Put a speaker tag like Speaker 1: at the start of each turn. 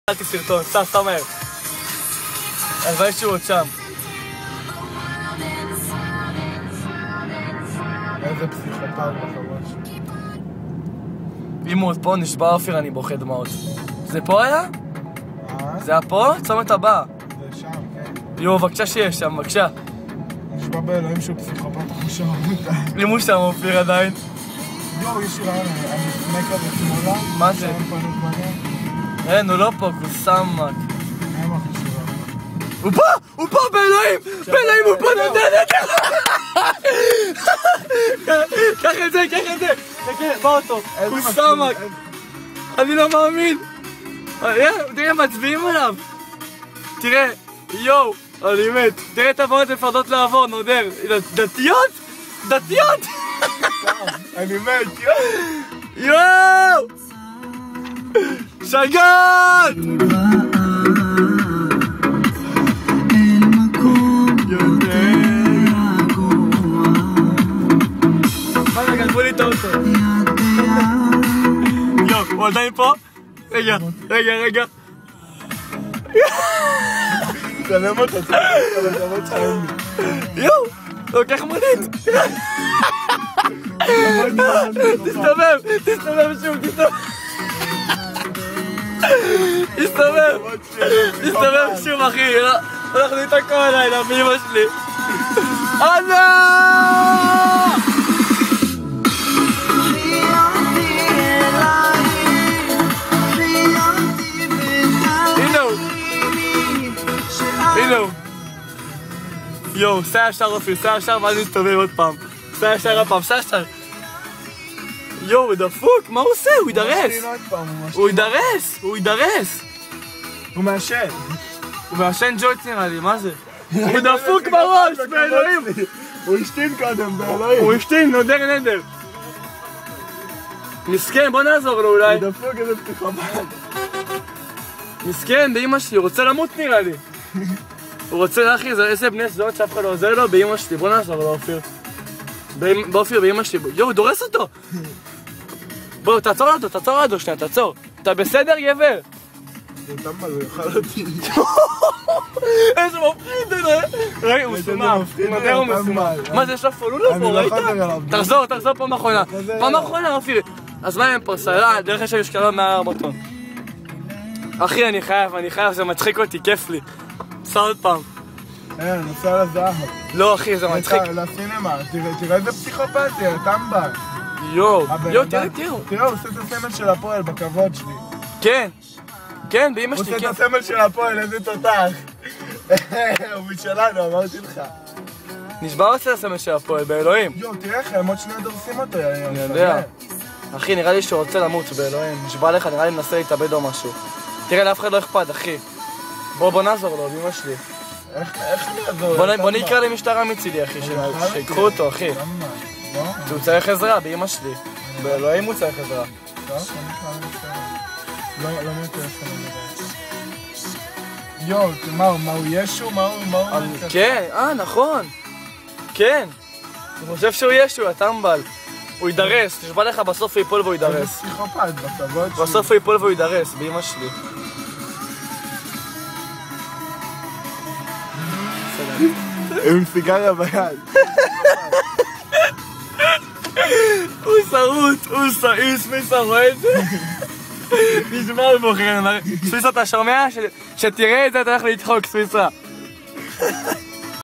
Speaker 1: אל תסרטון, סתם מהר. הלוואי שהוא עוד שם.
Speaker 2: איזה פסיכופת בחבוש.
Speaker 1: אם הוא עוד פה נשבע אופיר אני בוכה דמעות. זה פה היה? זה היה פה? צומת הבא.
Speaker 2: זה שם, כן.
Speaker 1: יואו, בבקשה שיש שם, בבקשה.
Speaker 2: נשבע באלוהים שהוא פסיכופת חושב אותה.
Speaker 1: לימו שם אופיר עדיין.
Speaker 2: יואו, יש רעיון, אני לפני כזה שמאלה.
Speaker 1: מה זה? אין, הוא לא פה, הוא סמק.
Speaker 2: אין מה חשוב.
Speaker 1: הוא פה! הוא פה, באלוהים! באלוהים, הוא פה, נדע! קח את זה, קח את זה! באוטו, הוא סמק! אני לא מאמין! תראה, מצביעים עליו! תראה, יואו, אני מת! תראה את הבאות מפרדות לעבור, נודר! דתיות? דתיות!
Speaker 2: אני מת,
Speaker 1: יואו! שגעת! גנבו לי את האוטו. יואו, הוא עדיין פה? רגע.
Speaker 2: תלם אותה,
Speaker 1: יואו, לוקח מונית. תסתובב שוב, תסתובב שוב אחי, אנחנו נתקו הלילה מאמא שלי. הנה הוא. יואו, סע ישר אופיר, סע ישר ואז נסתובב עוד פעם. סע ישר הפעם, סע ישר. יואו, הוא דפוק, מה הוא עושה? הוא יידרס. הוא יידרס.
Speaker 2: הוא מעשן.
Speaker 1: הוא מעשן ג'ויטס נראה לי, מה זה? הוא דפוק בראש, באלוהים.
Speaker 2: הוא השתין קודם, באלוהים.
Speaker 1: הוא השתין, נדר. מסכן, בוא נעזור לו אולי.
Speaker 2: הוא דפוק איזה פסיכופת.
Speaker 1: מסכן, באמא שלי, הוא רוצה למות נראה לי. הוא רוצה, אחי, איזה בני זונות שאף אחד לא עוזר לו, באמא שלי, בוא נעזור לו, אופיר. באופיר, באמא שלי, יואו, הוא דורס אותו! בוא, תעצור לידו שנייה, תעצור. אתה בסדר, גבר?
Speaker 2: זה טמבל, הוא יאכל אותי.
Speaker 1: איזה מפחיד, רגע, הוא סומם. הוא מסומם. מה זה, יש לו פולולו פה, ראית? תחזור פעם אחרונה. פעם אחרונה, אופיר. אז מה הם פה, סלע, דרך יש משקלו 104 טון. אחי, אני חייב, זה מצחיק אותי, כיף לי. סע עוד פעם.
Speaker 2: נוסע לזהב.
Speaker 1: לא, אחי, זה מצחיק.
Speaker 2: לסינמה, תראה איזה פסיכופת, טמבל.
Speaker 1: יואו, תראה.
Speaker 2: תראה, הוא עושה את הסמל של הפועל בכבוד שלי.
Speaker 1: כן, באמא שלי,
Speaker 2: הוא עושה את הסמל של הפועל, איזה תותח. הוא משלנו, אמרתי לך.
Speaker 1: נשבע עושה את הסמל של הפועל, באלוהים.
Speaker 2: יואו, תראה איך, הם עוד שנייה דורסים אותו.
Speaker 1: אני יודע. אחי, נראה לי שהוא רוצה למות, באלוהים. נשבע לך, נראה לי מנסה להתאבד או משהו. תראה, לאף אחד לא אכפת, אחי. בוא נעזור לו, באמא שלי.
Speaker 2: איך אני אעזור?
Speaker 1: בוא נקרא למשטרה מצידי, אחי, שיקחו אותו, אחי. הוא צריך עזרה, באמא שלי. באלוהים הוא צריך עזרה.
Speaker 2: טוב, אני אקרא למשטרה. לא מטלפון לדעת. יואו, מה הוא ישו? מה הוא?
Speaker 1: כן, נכון. כן. אני חושב שהוא ישו, הטמבל. הוא יידרס, תשבע לך, בסוף הוא ייפול והוא יידרס.
Speaker 2: איזה פסיכופת, בכבוד שלי.
Speaker 1: בסוף הוא ייפול והוא יידרס, באמא שלי.
Speaker 2: עם סיגריה ביד.
Speaker 1: הוא שרוט, סמיסה רואה את זה? נשמע הוא בוחר, סמיסה אתה שומע? שתראה את זה אתה הולך לדחוק, סמיסה.